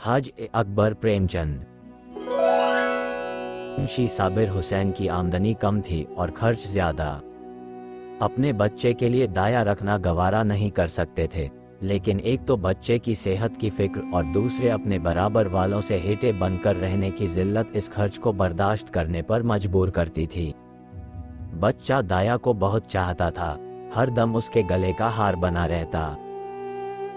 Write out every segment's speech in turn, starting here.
अकबर प्रेमचंद। मुंशी साबिर हुसैन की आमदनी कम थी और खर्च ज्यादा। अपने बच्चे के लिए दाया रखना गवारा नहीं कर सकते थे, लेकिन एक तो बच्चे की सेहत की फिक्र और दूसरे अपने बराबर वालों से हेटे बनकर रहने की जिल्लत इस खर्च को बर्दाश्त करने पर मजबूर करती थी। बच्चा दाया को बहुत चाहता था, हर दम उसके गले का हार बना रहता।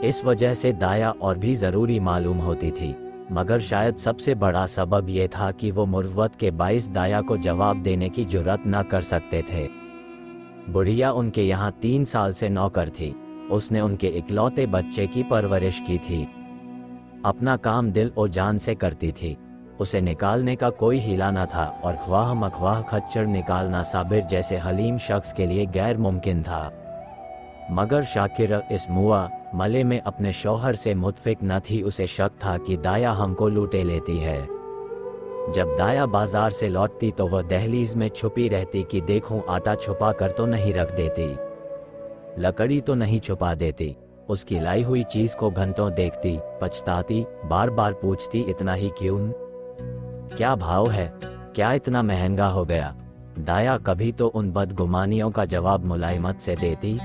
इस वजह से दाया और भी ज़रूरी मालूम होती थी, मगर शायद सबसे बड़ा सबब यह था कि वो मुर्वत के बाइस दाया को जवाब देने की जुर्रत न कर सकते थे। बुढ़िया उनके यहाँ 3 साल से नौकर थी। उसने उनके इकलौते बच्चे की परवरिश की थी। अपना काम दिल और जान से करती थी। उसे निकालने का कोई हीला न था और ख्वाह मख्वाह खच्चर निकालना साबिर जैसे हलीम शख्स के लिए गैर मुमकिन था। मगर शाकिरा इस मुआ मले में अपने शौहर से मुतफिक न थी। उसे शक था कि दाया हमको लूटे लेती है। जब दाया बाजार से लौटती तो वह दहलीज में छुपी रहती कि देखूं आटा छुपा कर तो नहीं रख देती, लकड़ी तो नहीं छुपा देती। उसकी लाई हुई चीज को घंटों देखती, पछताती, बार बार पूछती इतना ही क्यों, क्या भाव है, क्या इतना महंगा हो गया। दाया कभी तो उन बदगुमानियों का जवाब मुलायमत से देती,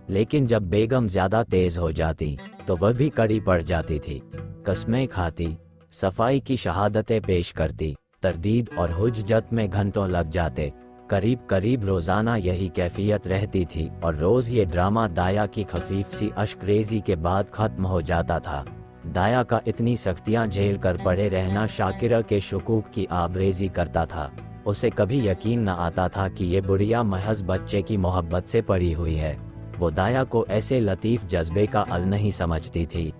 लेकिन जब बेगम ज्यादा तेज हो जाती तो वह भी कड़ी पड़ जाती थी। कस्में खाती, सफाई की शहादतें पेश करती, तरदीद और हुज्जत में घंटों लग जाते। करीब करीब रोजाना यही कैफियत रहती थी और रोज ये ड्रामा दाया की खफीफ सी अश्करेजी के बाद खत्म हो जाता था। दाया का इतनी सख्तियां झेल कर पड़े रहना शाकिरा के शुकूक की आबरेजी करता था। उसे कभी यकीन न आता था कि ये बुढ़िया महज बच्चे की मोहब्बत से पड़ी हुई है। वो दाया को ऐसे लतीफ जज्बे का अल नहीं समझती थी।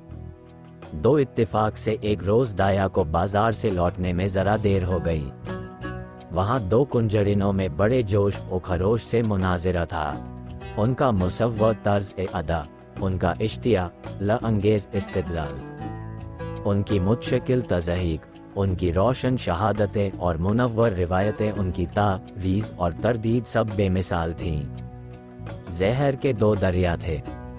दो इत्तेफाक से एक रोज दाया को बाजार से लौटने में जरा देर हो गई। वहां 2 कुंजड़िनों में बड़े जोश और खरोश से मुनाजिरा था। उनका मुसव्वर तर्ज ए अदा, उनका इश्तिया ल अंगेज इस्तिदलाल, उनकी मुतशकिल तज़हीक, उनकी रोशन शहादतें और मुनव्वर रिवायतें, उनकी तारीज़ और तरदीद सब बेमिसाल थीं। जहर के 2 दरिया थे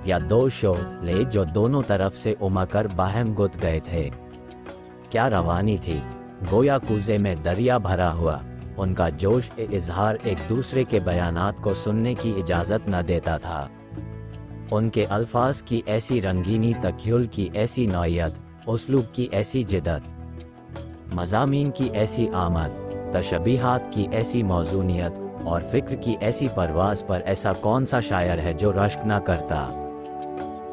या 2 शोले जो दोनों तरफ से उमकर बाहम गुत गए थे। क्या रवानी थी, गोया कूजे में दरिया भरा हुआ। उनका जोश इजहार एक दूसरे के बयानात को सुनने की इजाज़त न देता था। उनके अल्फाज की ऐसी रंगीनी, तख्युल की ऐसी नौयत, उसलूब की ऐसी जिद्दत, मज़ामीन की ऐसी आमद, तशबीहात की ऐसी मौजूनियत और फ़िक्र की ऐसी परवाज़ पर ऐसा कौन सा शायर है जो रश्क न करता।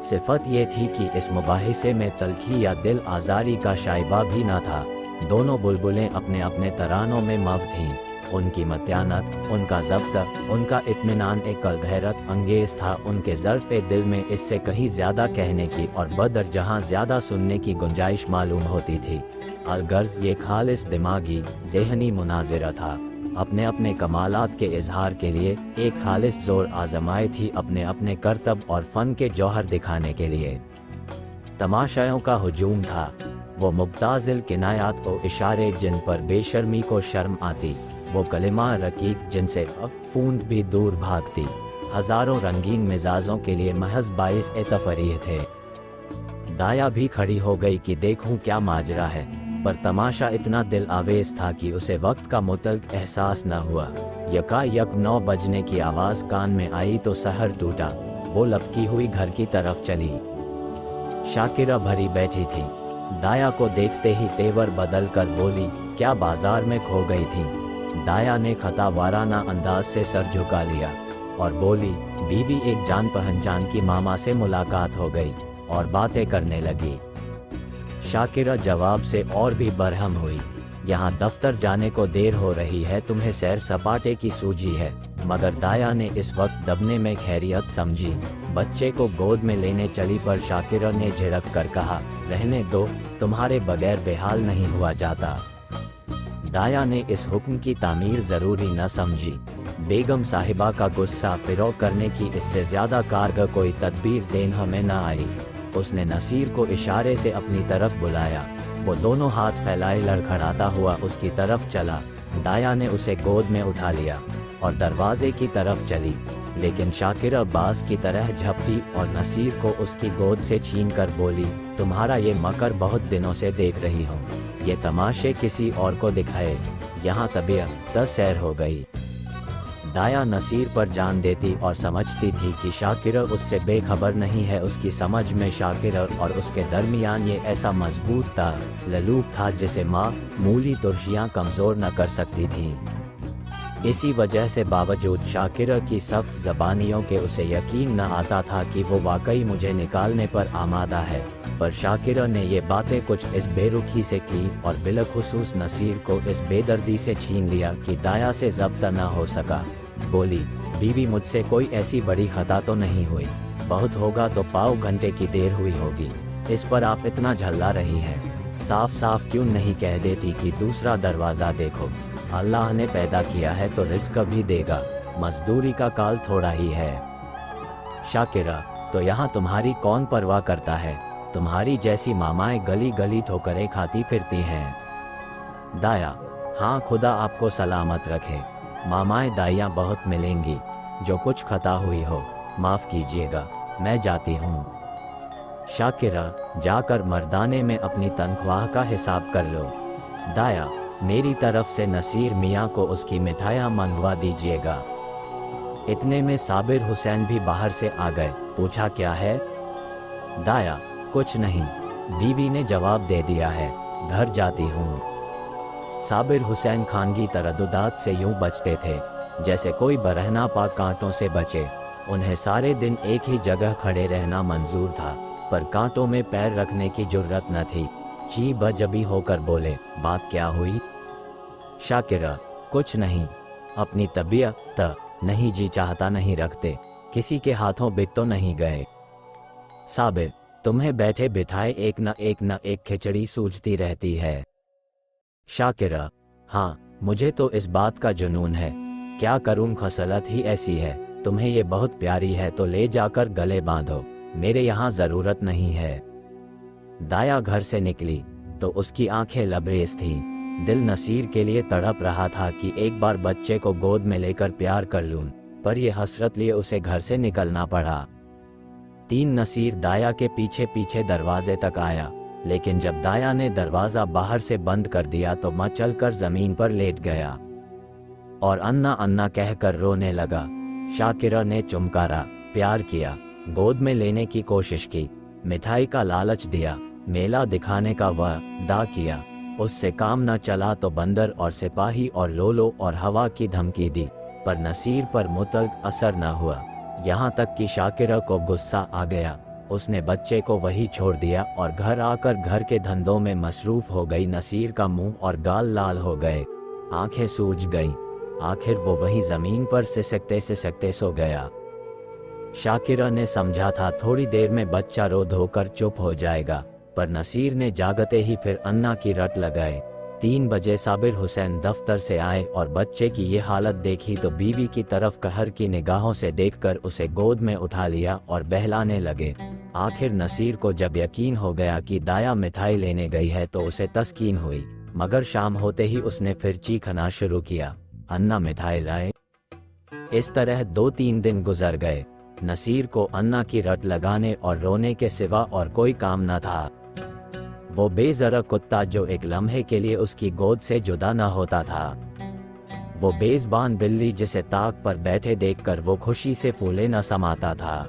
सिफत ये थी कि इस मुबाहिसे में तल्खी या दिल आज़ारी का शाइबा भी न था। दोनों बुलबुलें अपने अपने तरानों में मव थीं। उनकी मत्यानत, उनका ज़ब्त, उनका इत्मीनान एक कलबहरत अंगेज था। उनके ज़र्फ़ दिल में इससे कहीं ज़्यादा कहने की और बदर जहाँ ज़्यादा सुनने की गुंजाइश मालूम होती थी। अलगर्ज़ ये खालिस दिमागी ज़हनी मुनाजिरा था। अपने अपने कमालात के इजहार के लिए एक खालिस ज़ोर आज़माई थी, अपने अपने करतब और फ़न के जौहर दिखाने के लिए। तमाशाओं का हुजूम था, वो मुब्ताज़िल किनायात और इशारे जिन पर बेशर्मी को शर्म आती, वो कलिमा रकीक जिनसे फूंद भी दूर भागती, हज़ारों रंगीन मिजाजों के लिए महज बाइस तफरीह थे। दाया भी खड़ी हो गई कि देखूं क्या माजरा है, पर तमाशा इतना दिल आवेज था कि उसे वक्त का मुतल्क एहसास न हुआ। यकायक 9 बजने की आवाज़ कान में आई तो सहर टूटा। वो लपकी हुई घर की तरफ चली। शाकिरा भरी बैठी थी। दाया को देखते ही तेवर बदल कर बोली, क्या बाजार में खो गई थी। दाया ने खतावाराना अंदाज से सर झुका लिया और बोली, बीवी एक जान पहचान की मामा से मुलाकात हो गई और बातें करने लगी। शाकिरा जवाब से और भी बरहम हुई, यहाँ दफ्तर जाने को देर हो रही है, तुम्हें सैर सपाटे की सूझी है। मगर दाया ने इस वक्त दबने में खैरियत समझी। बच्चे को गोद में लेने चली पर शाकिरा ने झिड़क कर कहा, रहने दो, तुम्हारे बगैर बेहाल नहीं हुआ जाता। दाया ने इस हुक्म की तामील ज़रूरी न समझी। बेगम साहिबा का गुस्सा फिरो करने की इससे ज़्यादा कारगर कोई तदबीर ज़हन में न आई। उसने नसीर को इशारे से अपनी तरफ बुलाया। वो दोनों हाथ फैलाए लड़खड़ाता हुआ उसकी तरफ चला। दाया ने उसे गोद में उठा लिया और दरवाजे की तरफ चली, लेकिन शाकिरा बाज की तरह झपटी और नसीर को उसकी गोद से छीनकर बोली, तुम्हारा ये मकर बहुत दिनों से देख रही हूँ, ये तमाशे किसी और को दिखाए। यहाँ तबीयत सैर हो गई। दाया नसीर पर जान देती और समझती थी कि शाकिर उससे बेखबर नहीं है। उसकी समझ में शाकिर और उसके दरमियान ये ऐसा मजबूत ताल्लुक था जिसे मामूली तुर्शियाँ कमज़ोर न कर सकती थी। इसी वजह से बावजूद शाकिर की सख्त ज़बानियों के उसे यकीन न आता था कि वो वाकई मुझे निकालने पर आमादा है। पर शाकिर ने ये बातें कुछ इस बेरुखी से की और बिलखुसूस नसीर को इस बेदर्दी से छीन लिया कि दाया से ज़ब्त न हो सका। बोली, बीवी मुझसे कोई ऐसी बड़ी खता तो नहीं हुई, बहुत होगा तो पाव घंटे की देर हुई होगी, इस पर आप इतना झल्ला रही हैं। साफ साफ क्यों नहीं कह देती कि दूसरा दरवाज़ा देखो, अल्लाह ने पैदा किया है तो रिस्क भी देगा, मजदूरी का काल थोड़ा ही है। शाकिरा, तो यहाँ तुम्हारी कौन परवाह करता है, तुम्हारी जैसी मामाएं गली गली ठोकरें खाती फिरती हैं। दाया, हाँ खुदा आपको सलामत रखे, मामाएं दाइयाँ बहुत मिलेंगी, जो कुछ खता हुई हो माफ़ कीजिएगा, मैं जाती हूँ। शाकिरा, जाकर मर्दाने में अपनी तनख्वाह का हिसाब कर लो। दाया, मेरी तरफ से नसीर मियाँ को उसकी मिठाइयाँ मंगवा दीजिएगा। इतने में साबिर हुसैन भी बाहर से आ गए। पूछा, क्या है? दाया, कुछ नहीं, बीवी ने जवाब दे दिया है, घर जाती हूँ। साबिर हुसैन खानगी तरद्दुदात से यूं बचते थे जैसे कोई बरहना पा कांटों से बचे। उन्हें सारे दिन एक ही जगह खड़े रहना मंजूर था, पर कांटों में पैर रखने की जुर्रत न थी। जी बजबी होकर बोले, बात क्या हुई? शाकिरा, कुछ नहीं, अपनी तबीयत नहीं जी चाहता नहीं रखते, किसी के हाथों बिक तो नहीं गए। साबिर, तुम्हें बैठे बिठाए एक न एक खिचड़ी सूझती रहती है। शाकिरा, हाँ मुझे तो इस बात का जुनून है, क्या करूं, खसलत ही ऐसी है। तुम्हें ये बहुत प्यारी है तो ले जाकर गले बांधो, मेरे यहाँ ज़रूरत नहीं है। दाया घर से निकली तो उसकी आंखें लबरेज थीं। दिल नसीर के लिए तड़प रहा था कि एक बार बच्चे को गोद में लेकर प्यार कर लूं, पर यह हसरत लिए उसे घर से निकलना पड़ा। नसीर दाया के पीछे पीछे दरवाजे तक आया, लेकिन जब दाया ने दरवाज़ा बाहर से बंद कर दिया तो मचल कर ज़मीन पर लेट गया और अन्ना अन्ना कहकर रोने लगा। शाकिरा ने चुमकारा, प्यार किया, गोद में लेने की कोशिश की, मिठाई का लालच दिया, मेला दिखाने का वादा किया। उससे काम न चला तो बंदर और सिपाही और लोलो और हवा की धमकी दी, पर नसीर पर मुतलक असर न हुआ। यहाँ तक कि शाकिरा को गुस्सा आ गया। उसने बच्चे को वही छोड़ दिया और घर आकर घर के धंधों में मसरूफ हो गई। नसीर का मुंह और गाल लाल हो गए, आंखें सूज गईं। आखिर वो वही जमीन पर सिसकते सो गया। शाकिरा ने समझा था थोड़ी देर में बच्चा रो धोकर चुप हो जाएगा, पर नसीर ने जागते ही फिर अन्ना की रट लगाए। 3 बजे साबिर हुसैन दफ्तर से आए और बच्चे की ये हालत देखी तो बीवी की तरफ कहर की निगाहों से देखकर उसे गोद में उठा लिया और बहलाने लगे। आखिर नसीर को जब यकीन हो गया कि दाया मिठाई लेने गई है तो उसे तस्कीन हुई, मगर शाम होते ही उसने फिर चीखना शुरू किया, अन्ना मिठाई लाए। इस तरह 2-3 दिन गुजर गए। नसीर को अन्ना की रट लगाने और रोने के सिवा और कोई काम न था। वो बेज़रा कुत्ता जो एक लम्हे के लिए उसकी गोद से जुदा न होता था, वो बेज़बान बिल्ली जिसे ताक पर बैठे देखकर वो खुशी से फूले न समाता था,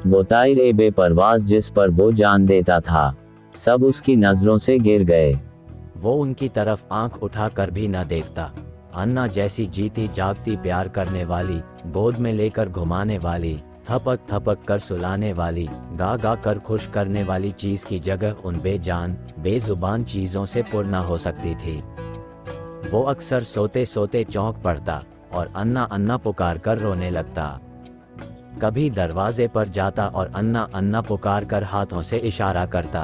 वो तायरे बेपरवाज जिस पर वो जान देता था, सब उसकी नजरों से गिर गए। वो उनकी तरफ आंख उठाकर भी न देखता। अन्ना जैसी जीती जागती प्यार करने वाली, गोद में लेकर घुमाने वाली, थपक थपक कर सुलाने वाली, गा गा कर खुश करने वाली चीज की जगह उन बेजान बेजुबान चीजों से पुर न हो सकती थी। वो अक्सर सोते सोते चौंक पड़ता और अन्ना अन्ना पुकार कर रोने लगता। कभी दरवाजे पर जाता और अन्ना अन्ना पुकार कर हाथों से इशारा करता,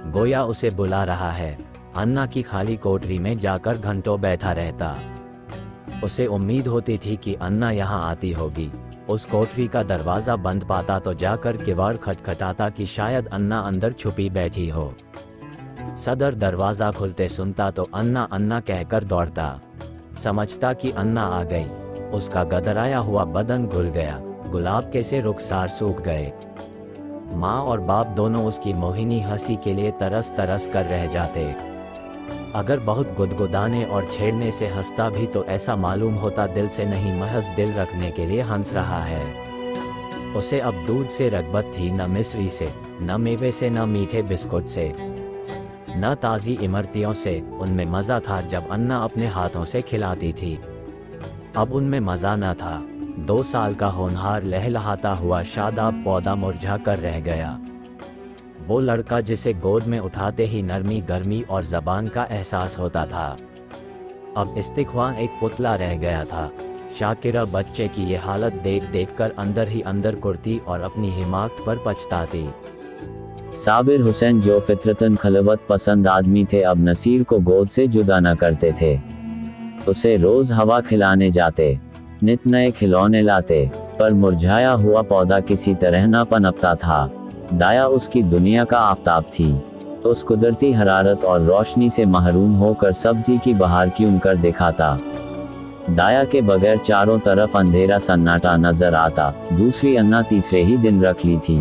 गोया उसे बुला रहा है। अन्ना की खाली कोठरी में जाकर घंटों बैठा रहता। उसे उम्मीद होती थी कि अन्ना यहाँ आती होगी। उस कोठरी का दरवाजा बंद पाता तो जाकर किवाड़ खटखटाता कि शायद अन्ना अंदर छुपी बैठी हो। सदर दरवाजा खुलते सुनता तो अन्ना अन्ना कहकर दौड़ता, समझता कि अन्ना आ गई। उसका गदराया हुआ बदन घुल गया, गुलाब के से रुखसार सूख गए। माँ और बाप दोनों उसकी मोहिनी हंसी के लिए तरस तरस कर रह जाते। अगर बहुत गुदगुदाने और छेड़ने से हंसता भी तो ऐसा मालूम होता दिल से नहीं, महज दिल रखने के लिए हंस रहा है। उसे अब दूध से रग़बत थी, न मिश्री से, न मेवे से, न मीठे बिस्कुट से, न ताज़ी इमरतियों से। उनमें मज़ा था जब अन्ना अपने हाथों से खिलाती थी। अब उनमें मज़ा न था। 2 साल का होनहार लहलहाता हुआ शादाब पौधा मुरझा कर रह गया। वो लड़का जिसे गोद में उठाते ही नरमी, गर्मी और ज़बान का एहसास होता था, अब इस्तिख्वा एक पुतला रह गया था। शाकिरा बच्चे की ये हालत देख देख कर अंदर ही अंदर कुर्ती और अपनी हिमाकत पर पछताती। साबिर हुसैन जो फितरतन खलवत पसंद आदमी थे, अब नसीर को गोद से जुदा न करते थे। उसे रोज हवा खिलाने जाते, नित नए खिलौने लाते, पर मुरझाया हुआ पौधा किसी तरह न पनपता था। दाया उसकी दुनिया का आफताब थी। उस कुदरती हरारत और रोशनी से महरूम होकर सब्जी की बहार क्यों कर दिखाता। दाया के बगैर चारों तरफ अंधेरा सन्नाटा नजर आता। दूसरी अन्ना तीसरे ही दिन रख ली थी,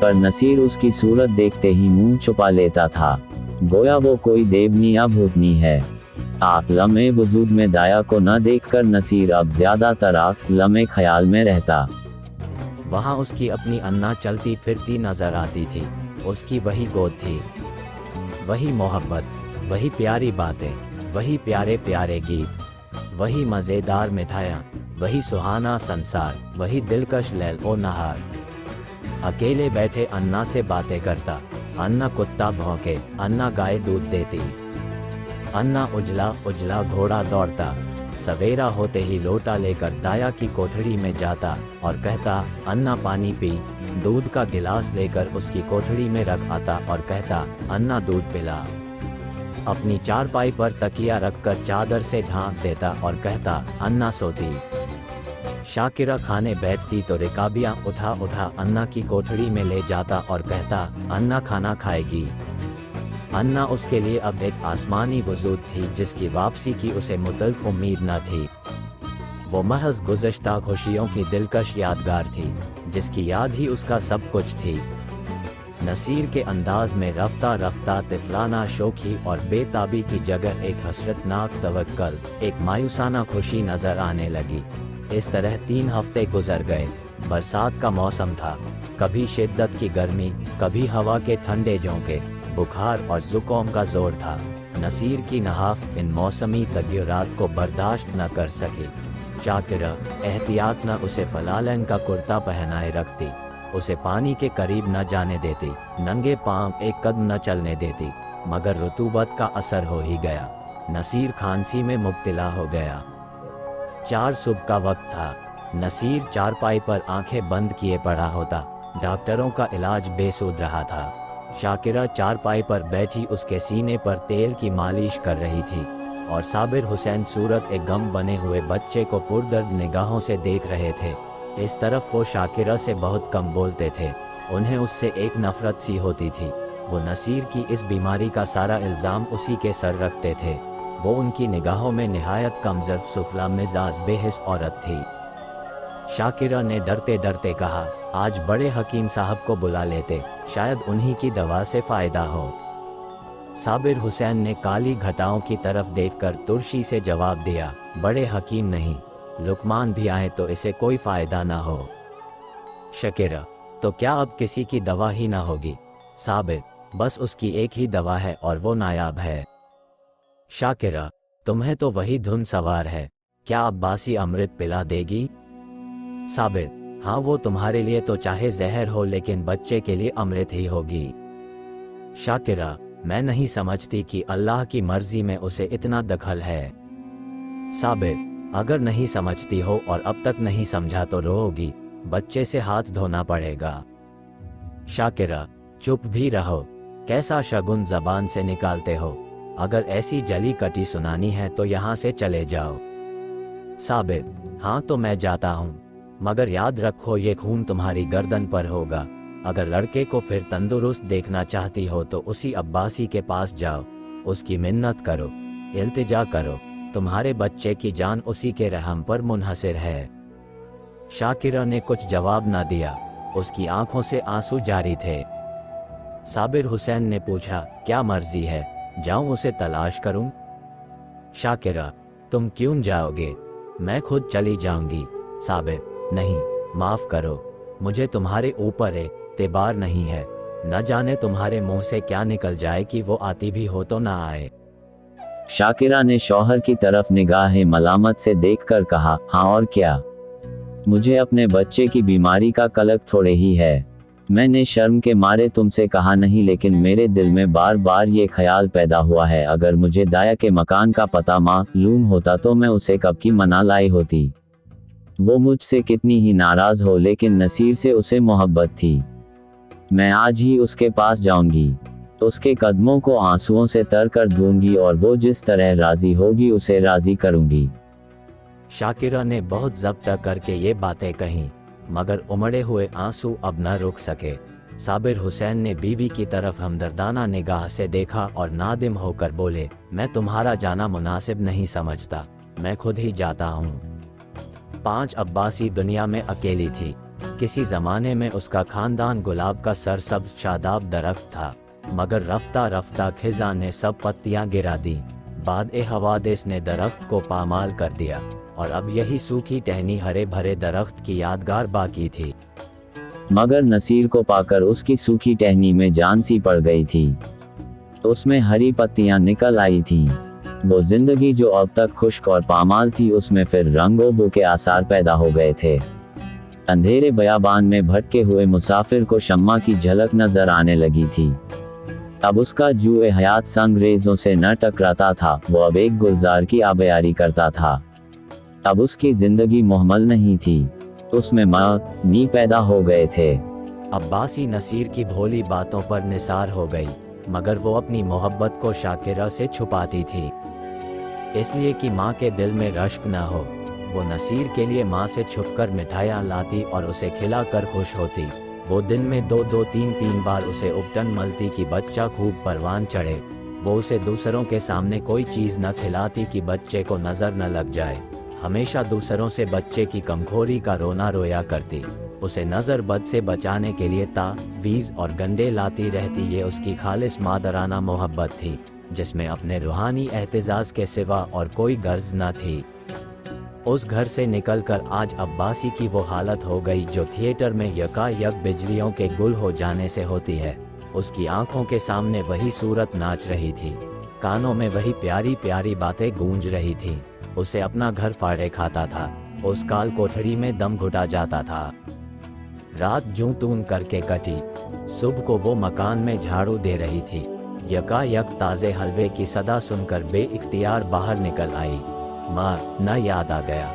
पर नसीर उसकी सूरत देखते ही मुंह छुपा लेता था, गोया वो कोई देवनी या भूतनी है। आप लम्हे वजूद में दाया को न देखकर नसीर अब ज्यादातर लम्हे ख्याल में रहता। वहाँ उसकी अपनी अन्ना चलती फिरती नजर आती थी। उसकी वही गोद थी, वही मोहब्बत, वही प्यारी बातें, वही प्यारे प्यारे गीत, वही मज़ेदार मिठाइयाँ, वही सुहाना संसार, वही दिलकश लैल ओ नहार। अकेले बैठे अन्ना से बातें करता, अन्ना कुत्ता भौंके, अन्ना गाय दूध देती, अन्ना उजला उजला घोड़ा दौड़ता। सवेरा होते ही लोटा लेकर दाया की कोठड़ी में जाता और कहता, अन्ना पानी पी। दूध का गिलास लेकर उसकी कोठड़ी में रख आता और कहता, अन्ना दूध पिला। अपनी चारपाई पर तकिया रखकर चादर से ढांक देता और कहता, अन्ना सोती। शाकिरा खाने बैठती तो रिकाबियाँ उठा उठा अन्ना की कोठड़ी में ले जाता और कहता, अन्ना खाना खाएगी। अन्ना उसके लिए अब एक आसमानी वजूद थी जिसकी वापसी की उसे मुतल्लिक उम्मीद न थी। वो महज गुज़श्ता खुशियों की दिलकश यादगार थी, जिसकी याद ही उसका सब कुछ थी। नसीर के अंदाज में रफ्ता रफ्ता तिफलाना शोखी और बेताबी की जगह एक हसरतनाक तवक्कल, एक मायूसाना खुशी नजर आने लगी। इस तरह 3 हफ्ते गुजर गए। बरसात का मौसम था, कभी शिद्दत की गर्मी, कभी हवा के ठंडे झोंके, बुखार और जुकाम का जोर था। नसीर की नहाफ इन मौसमी तगय्युरात को बर्दाश्त न कर सकी। शाकिरा एहतियात न उसे फलालन का कुर्ता पहनाए रखती, उसे पानी के करीब न जाने देती, नंगे पांव एक कदम न चलने देती। मगर रुतूबत का असर हो ही गया। नसीर खांसी में मुब्तला हो गया। 4 सुबह का वक्त था। नसीर चारपाई पर आंखें बंद किए पड़ा होता। डॉक्टरों का इलाज बेसुध रहा था। शाकिरा चारपाई पर बैठी उसके सीने पर तेल की मालिश कर रही थी और साबिर हुसैन सूरत एक गम बने हुए बच्चे को पुरदर्द निगाहों से देख रहे थे। इस तरफ वो शाकिरा से बहुत कम बोलते थे। उन्हें उससे एक नफरत सी होती थी। वो नसीर की इस बीमारी का सारा इल्ज़ाम उसी के सर रखते थे। वो उनकी निगाहों में निहायत कमज़र सुफला मिजाज बेहिस औरत थी। शाकिरा ने डरते डरते कहा, आज बड़े हकीम साहब को बुला लेते, शायद उन्हीं की दवा से फ़ायदा हो। साबिर हुसैन ने काली घटाओं की तरफ देखकर तुर्शी से जवाब दिया, बड़े हकीम नहीं, लुकमान भी आए तो इसे कोई फ़ायदा ना हो। शाकिरा, तो क्या अब किसी की दवा ही ना होगी? साबिर, बस उसकी एक ही दवा है और वो नायाब है। शाकिरा, तुम्हें तो वही धुन सवार है, क्या अब्बासी अमृत पिला देगी? साबिर, हाँ, वो तुम्हारे लिए तो चाहे जहर हो लेकिन बच्चे के लिए अमृत ही होगी। शाकिरा, मैं नहीं समझती कि अल्लाह की मर्जी में उसे इतना दखल है। साबिर, अगर नहीं समझती हो और अब तक नहीं समझा तो रोओगी, बच्चे से हाथ धोना पड़ेगा। शाकिरा, चुप भी रहो, कैसा शगुन जबान से निकालते हो? अगर ऐसी जली कटी सुनानी है तो यहाँ से चले जाओ। साबिर, हाँ तो मैं जाता हूँ, मगर याद रखो ये खून तुम्हारी गर्दन पर होगा। अगर लड़के को फिर तंदुरुस्त देखना चाहती हो तो उसी अब्बासी के पास जाओ, उसकी मिन्नत करो, इल्तिजा करो, तुम्हारे बच्चे की जान उसी के रहम पर मुनहसिर है। शाकिरा ने कुछ जवाब ना दिया। उसकी आंखों से आंसू जारी थे। साबिर हुसैन ने पूछा, क्या मर्जी है, जाऊं उसे तलाश करूं? शाकिरा, तुम क्यों जाओगे? मैं खुद चली जाऊंगी। साबिर, नहीं, माफ करो, मुझे तुम्हारे ऊपर एतबार नहीं है। न जाने तुम्हारे मुंह से क्या निकल जाए कि वो आती भी हो तो ना आए। शाकिरा ने शौहर की तरफ निगाहें मलामत से देखकर कहा, हाँ और क्या, मुझे अपने बच्चे की बीमारी का कलक थोड़े ही है। मैंने शर्म के मारे तुमसे कहा नहीं, लेकिन मेरे दिल में बार बार ये ख्याल पैदा हुआ है, अगर मुझे दाया के मकान का पता मालूम होता तो मैं उसे कब की मना लाई होती। वो मुझसे कितनी ही नाराज हो, लेकिन नसीर से उसे मोहब्बत थी। मैं आज ही उसके पास जाऊंगी, उसके कदमों को आंसुओं से तर कर दूंगी और वो जिस तरह राजी होगी उसे राजी करूंगी। शाकिरा ने बहुत ज़ब्त करके ये बातें कहीं, मगर उमड़े हुए आंसू अब न रुक सके। साबिर हुसैन ने बीवी की तरफ हमदर्दाना निगाह से देखा और नादिम होकर बोले, मैं तुम्हारा जाना मुनासिब नहीं समझता, मैं खुद ही जाता हूँ। 5 अब्बासी दुनिया में अकेली थी। किसी ज़माने में उसका खानदान गुलाब का सरसब्ज शादाब दरख्त था, मगर रफ्ता रफ्ता खिज़ा ने सब पत्तियां गिरा दी। बाद हवादिस ने दरख्त को पामाल कर दिया और अब यही सूखी टहनी हरे भरे दरख्त की यादगार बाकी थी। मगर नसीर को पाकर उसकी सूखी टहनी में जान सी पड़ गई थी। उसमें हरी पत्तियां निकल आई थीं। वो जिंदगी जो अब तक खुश्क और पामाल थी, उसमें फिर रंगो बू के आसार पैदा हो गए थे। अंधेरे बयाबान में भटके हुए मुसाफिर को शम्मा की झलक नजर आने लगी थी। अब उसका जूए हयात संगरेजों से न टकराता था, वो अब एक गुलजार की आबयारी करता था। अब उसकी जिंदगी मुहम्मल नहीं थी, उसमें मानी पैदा हो गए थे। अब्बासी नसीर की भोली बातों पर निसार हो गई, मगर वो अपनी मोहब्बत को शाकिरा से छुपाती थी, इसलिए कि माँ के दिल में रश्क न हो। वो नसीर के लिए माँ से छुपकर मिठाइयाँ लाती और उसे खिलाकर खुश होती। वो दिन में 2-2, 3-3 बार उसे उपटन मलती कि बच्चा खूब परवान चढ़े। वो उसे दूसरों के सामने कोई चीज़ न खिलाती कि बच्चे को नज़र न लग जाए। हमेशा दूसरों से बच्चे की कमखोरी का रोना रोया करती। उसे नज़र बद से बचाने के लिए तावीज़ और गंडे लाती रहती। ये उसकी खालिस मादराना मोहब्बत थी, जिसमें अपने रूहानी एहतिजाज के सिवा और कोई गर्ज न थी। उस घर से निकलकर आज अब्बासी की वो हालत हो गई जो थिएटर में यकायक बिजलियों के गुल हो जाने से होती है। उसकी आंखों के सामने वही सूरत नाच रही थी, कानों में वही प्यारी प्यारी बातें गूंज रही थी। उसे अपना घर फाड़े खाता था, उस काल कोठरी में दम घुटा जाता था। रात जूं तून करके कटी, सुबह को वो मकान में झाड़ू दे रही थी। यकायक ताज़े हलवे की सदा सुनकर बेइख्तियार बाहर निकल आई। माँ, न याद आ गया,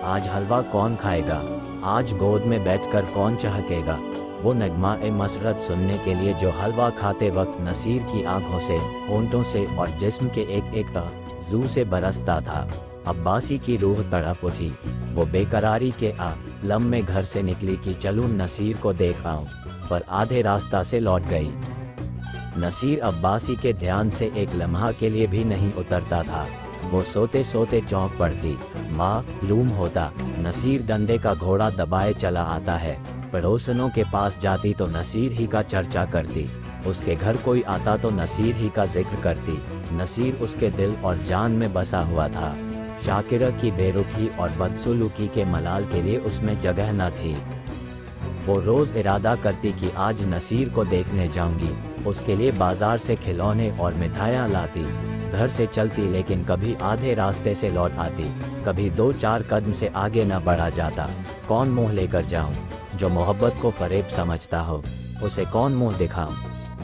आज हलवा कौन खाएगा, आज गोद में बैठकर कौन चहकेगा। वो नगमा ए मसरत सुनने के लिए जो हलवा खाते वक्त नसीर की आंखों से, होंठों से और जिस्म के एक एक आज़ू से बरसता था। अब्बासी की रूह तड़प उठी। वो बेकरारी के आलम में घर से निकली कि चलूं नसीर को देख आऊं, पर आधे रास्ता से लौट गई। नसीर अब्बासी के ध्यान से एक लम्हा के लिए भी नहीं उतरता था। वो सोते सोते चौंक पड़ती। मालूम होता नसीर डंडे का घोड़ा दबाए चला आता है। पड़ोसनों के पास जाती तो नसीर ही का चर्चा करती। उसके घर कोई आता तो नसीर ही का जिक्र करती। नसीर उसके दिल और जान में बसा हुआ था। शाकिरा की बेरुखी और बदसलूकी के मलाल के लिए उसमें जगह न थी। वो रोज इरादा करती कि आज नसीर को देखने जाऊंगी। उसके लिए बाजार से खिलौने और मिठाइयाँ लाती। घर से चलती लेकिन कभी आधे रास्ते से लौट आती, कभी 2-4 कदम से आगे न बढ़ा जाता। कौन मुंह लेकर जाऊं? जो मोहब्बत को फरेब समझता हो, उसे कौन मुंह दिखाऊं?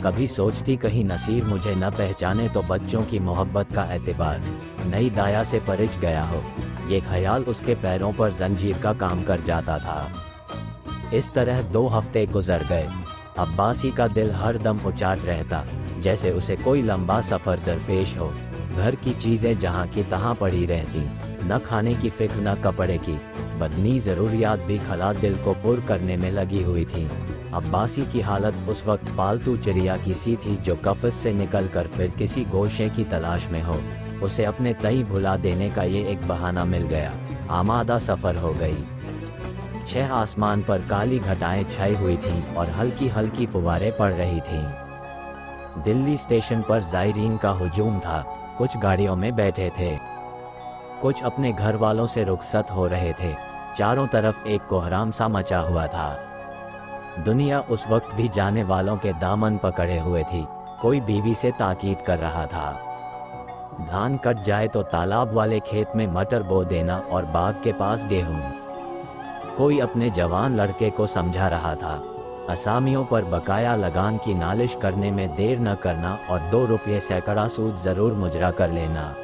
कभी सोचती कहीं नसीर मुझे न पहचाने तो बच्चों की मोहब्बत का एतबार नई दाया से परिच गया हो। ये ख्याल उसके पैरों पर जंजीर का काम कर जाता था। इस तरह 2 हफ्ते गुजर गए। अब्बासी का दिल हर दम उचाट रहता, जैसे उसे कोई लंबा सफ़र दरपेश हो। घर की चीज़ें जहाँ की तहाँ पड़ी रहती, न खाने की फिक्र न कपड़े की। बदनी ज़रूरियात भी खला दिल को पुर करने में लगी हुई थी। अब्बासी की हालत उस वक्त पालतू चिड़िया की सी थी जो कफ़स से निकलकर फिर किसी गोशे की तलाश में हो। उसे अपने तई भुला देने का ये एक बहाना मिल गया। आमादा सफ़र हो गई। 6 आसमान पर काली घटाएं छाई हुई थीं और हल्की हल्की फुवारें पड़ रही थीं। दिल्ली स्टेशन पर ज़ायरीन का हुजूम था। कुछ गाड़ियों में बैठे थे, कुछ अपने घर वालों से रुखसत हो रहे थे। चारों तरफ एक कोहराम सा मचा हुआ था। दुनिया उस वक्त भी जाने वालों के दामन पकड़े हुए थी। कोई बीवी से ताकीद कर रहा था, धान कट जाए तो तालाब वाले खेत में मटर बो देना और बाग के पास गेहूं। कोई अपने जवान लड़के को समझा रहा था, असामियों पर बकाया लगान की नालिश करने में देर न करना और 2 रुपये सैकड़ा सूद जरूर मुजरा कर लेना।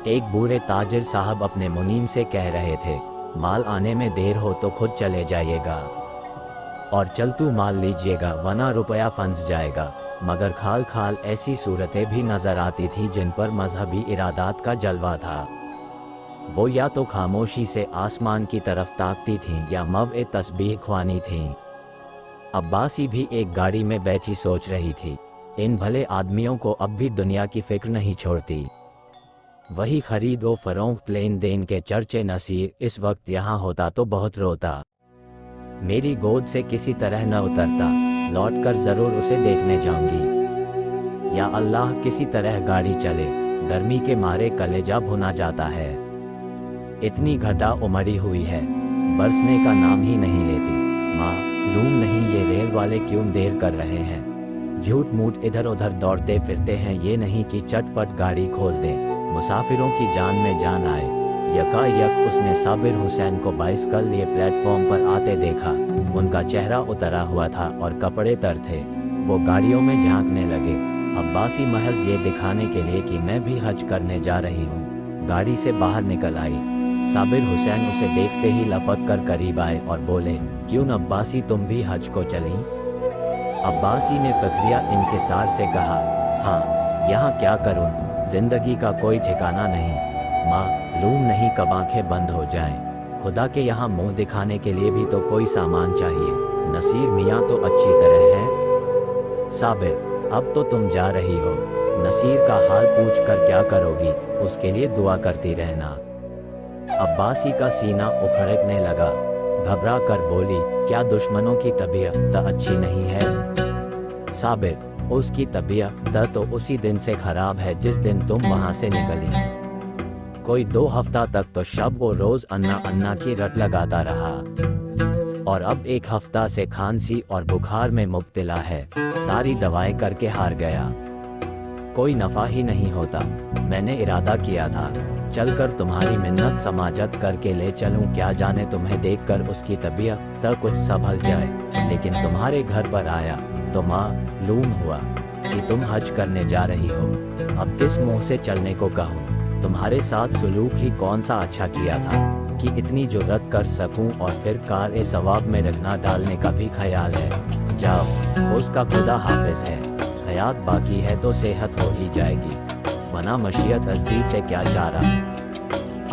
एक बूढ़े ताजिर साहब अपने मुनीम से कह रहे थे, माल आने में देर हो तो खुद चले जाइएगा और चलतू माल लीजिएगा वरना रुपया फंस जाएगा। मगर खाल खाल ऐसी सूरतें भी नजर आती थीं जिन पर मजहबी इरादात का जलवा था। वो या तो खामोशी से आसमान की तरफ ताकती थीं या मव-ए तस्बीह ख्वानी थीं। अब्बासी भी एक गाड़ी में बैठी सोच रही थी, इन भले आदमियों को अब भी दुनिया की फिक्र नहीं छोड़ती। वही खरीद व फरोख्त लेन देन के चर्चे नसीर इस वक्त यहाँ होता तो बहुत रोता। मेरी गोद से किसी तरह न उतरता, लौटकर जरूर उसे देखने जाऊंगी। या अल्लाह किसी तरह गाड़ी चले, गर्मी के मारे कलेजा भुना जाता है। इतनी घटा उमड़ी हुई है, बरसने का नाम ही नहीं लेती। मालूम नहीं ये रेल वाले क्यों देर कर रहे हैं। झूठ मूठ इधर उधर दौड़ते फिरते हैं, ये नहीं कि चटपट गाड़ी खोल दें, मुसाफिरों की जान में जान आए। यकायक उसने साबिर हुसैन को बाइसिकल लिए प्लेटफॉर्म पर आते देखा। उनका चेहरा उतरा हुआ था और कपड़े तर थे। वो गाड़ियों में झांकने लगे। अब्बासी महज ये दिखाने के लिए कि मैं भी हज करने जा रही हूँ, गाड़ी से बाहर निकल आई। साबिर हुसैन उसे देखते ही लपक कर करीब आए और बोले, क्यों अब्बासी तुम भी हज को चली? अब्बासी ने फक्रिया इंकिसार से कहा, हाँ, यहाँ क्या करूँ, जिंदगी का कोई ठिकाना नहीं, मालूम नहीं कब आंखें बंद हो जाएं। खुदा के यहाँ मुंह दिखाने के लिए भी तो कोई सामान चाहिए। नसीर मियाँ तो अच्छी तरह है। साबिर, अब तो तुम जा रही हो, नसीर का हाल पूछ कर क्या करोगी, उसके लिए दुआ करती रहना। अब्बासी का सीना उखड़कने लगा। घबरा कर बोली, क्या दुश्मनों की तबीयत अच्छी नहीं है? साबिर, उसकी तबीयत तो उसी दिन से खराब है जिस दिन तुम वहाँ से निकली। कोई 2 हफ्ता तक तो शब वो रोज अन्ना अन्ना की रट लगाता रहा और अब 1 हफ्ता से खांसी और बुखार में मुब्तला है। सारी दवाएं करके हार गया, कोई नफा ही नहीं होता। मैंने इरादा किया था चलकर तुम्हारी मिन्नत समाजत करके ले चलूं, क्या जाने तुम्हें देखकर उसकी तबीयत तक कुछ संभल जाए। लेकिन तुम्हारे घर पर आया तो मालूम हुआ कि तुम हज करने जा रही हो। अब किस मुंह से चलने को कहूँ? तुम्हारे साथ सलूक ही कौन सा अच्छा किया था कि इतनी जुर्रत कर सकूं और फिर कार सवाब में रखना डालने का भी ख्याल है। जाओ, उसका खुदा हाफिज है। हयात बाकी है तो सेहत हो ही जाएगी, वरना मशीयत हस्ती से क्या चारा।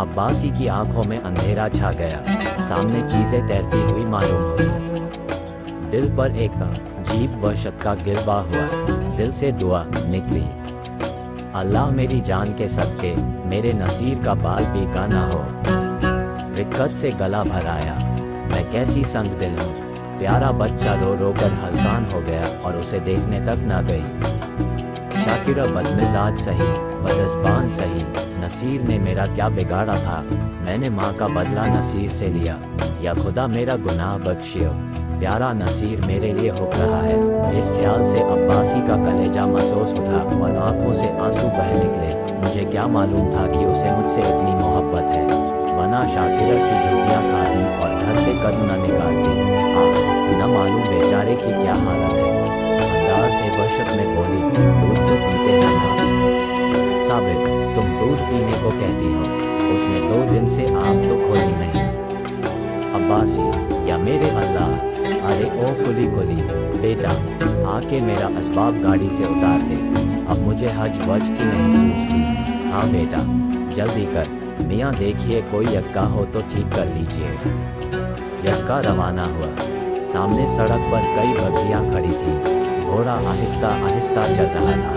अब्बासी की आंखों में अंधेरा छा गया। सामने चीजें तैरती हुई मालूम हुई। दिल पर एक अजीब वहशत का गिरबा हुआ। दिल से दुआ निकली, अल्लाह मेरी जान के सदके मेरे नसीर का बाल बीका ना हो। रिक्कत से गला भर आया, मैं कैसी संग दिल हूँ। प्यारा बच्चा रो रो कर हलकान हो गया और उसे देखने तक ना गई। शाकिरा बदमिजाज सही, बदज़बान सही, नसीर ने मेरा क्या बिगाड़ा था? मैंने माँ का बदला नसीर से लिया, या खुदा मेरा गुनाह बख्शियो। प्यारा नसीर मेरे लिए हो रहा है। इस ख्याल से अब्बासी का कलेजा महसूस उठा और आंखों से आंसू बह निकले। मुझे क्या मालूम था कि उसे मुझसे इतनी मोहब्बत है, वरना शाकिरा की जुतियाँ खाती और घर से कदम न निकालती। न मालूम बेचारे की क्या हालत है। अंदाज़-ए-वहशत में बोली, दूध तो पीते हैं ना? साबिर, तुम दूध पीने को कहती हो, उसने 2 दिन से आँख तो खोली नहीं। अब्बासी, या मेरे अल्लाह, अरे ओ कुली कुली, बेटा आके मेरा असबाब गाड़ी से उतार दे, अब मुझे हज वज की नहीं सूझती। हाँ बेटा, जल्दी कर, मियाँ देखिए कोई यक्का हो तो ठीक कर लीजिए। यक्का रवाना हुआ। सामने सड़क पर कई बग्घियाँ खड़ी थीं। घोड़ा आहिस्ता आहिस्ता चल रहा था।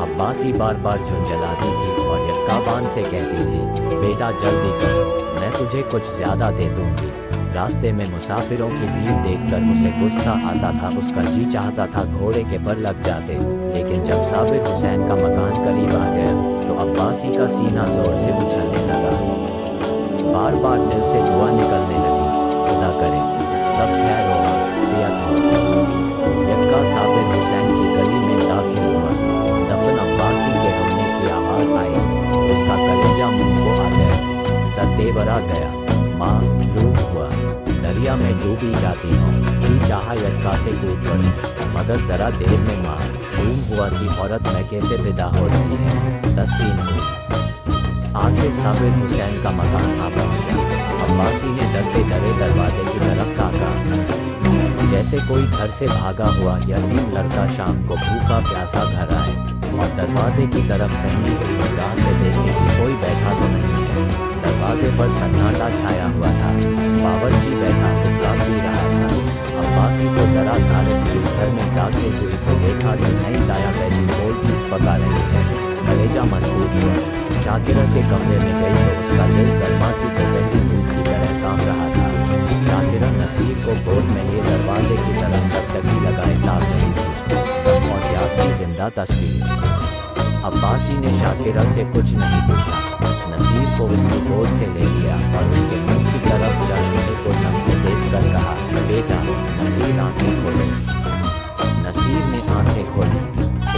अब्बासी बार बार झुंझलाती थी और यक्काबान से कहती थी, बेटा जल्दी कर, मैं तुझे कुछ ज्यादा दे दूंगी। रास्ते में मुसाफिरों की भीड़ देखकर उसे गुस्सा आता था, उसका जी चाहता था घोड़े के पर लग जाते। लेकिन जब साबिर हुसैन का मकान करीब आ गया तो अब्बासी का सीना जोर से उछलने लगा। बार बार दिल से दुआ निकलने लगी, खुदा करे सब खैर हो, आफियत हो। यक्का साबिर हुसैन की गली में दाखिल हुआ। दफन अब्बासी के रोने की आवाज़ आई, उसका कलेजा मुंह को आ गया, सर तेवरा गया। माँ डूब हुआ, दरिया में डूबी जाती हूँ। जी चाहा यक्का से कूद पड़ी, मगर जरा देर में माँ डूब हुआ कि औरत मैके से विदा हो रही है। तस्लीम हुई। आखिर साबिर हुसैन का मकान आ पहुंचा। अब्बासी ने डरते डरे दरवाजे की तरफ ताका, जैसे कोई घर से भागा हुआ यतीम लड़का शाम को भूखा प्यासा घर आए और दरवाजे की तरफ सन्नी हुई निगाह से देखे कि कोई बैठा तो नहीं है। दरवाजे पर सन्नाटा छाया हुआ था। बावर्ची बैठा उठला पी रहा था। अब्बासी को जरा धारिश हुई, घर में दाखिल हुई तो देखा कि नई दाया बैठी बोल पीस पका रही है। कलेजा मजबूत हुआ। शाकिरा के कमरे में गई तो उसका दिल गर्मा की दोपहरी धूप की तरह काम रहा था। शाकिरा नसीर को गोद में ले दरवाजे की तरफ टकटकी लगाए ताक रही थी और प्यास की जिंदा तस्वीर। अब्बासी ने शाकिरा से कुछ नहीं पूछा, नसीर को उसकी गोद से ले लिया और उसके मुंह की तरफ चश्मे को नम से देखकर कहा, बेटा। नसीर आंखें खोले। नसीर ने आंखें खोली।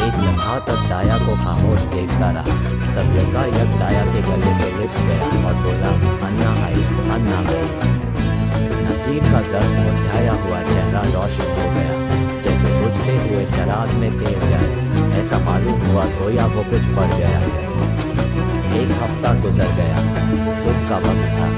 एक लम्हा तक दाया को खामोश देखता रहा। तब यक्का दाया के गले से लिपट गया और बोला, अन्ना आई, अन्ना आई। नसीर का जर्द मुरझाया हुआ चेहरा रोशन हो गया, जैसे बुझते हुए चराग में तेल जाए। ऐसा मालूम हुआ गोया वो कुछ पड़ गया है। एक हफ्ता गुजर गया। सुबह का वक्त था।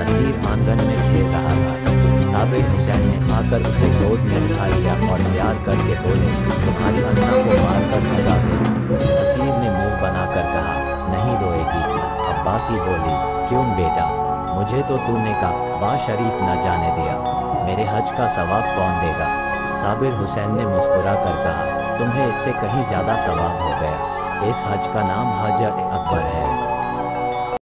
नसीर आंगन में खेल रहा था। साबिर हुसैन ने आकर उसे गोद में उठा लिया और प्यार करके बोले, तुम्हारी अन्ना को मारकर भगा दे। नसीर ने मुंह बनाकर कहा, नहीं रोएगी। अब्बासी बोली, क्यों बेटा, मुझे तो तूने का वाह शरीफ न जाने दिया। मेरे हज का सवाब कौन देगा? साबिर हुसैन ने मुस्कुरा कर कहा, तुम्हें इससे कहीं ज्यादा सवाब हो गया। इस हज का नाम हज अकबर है।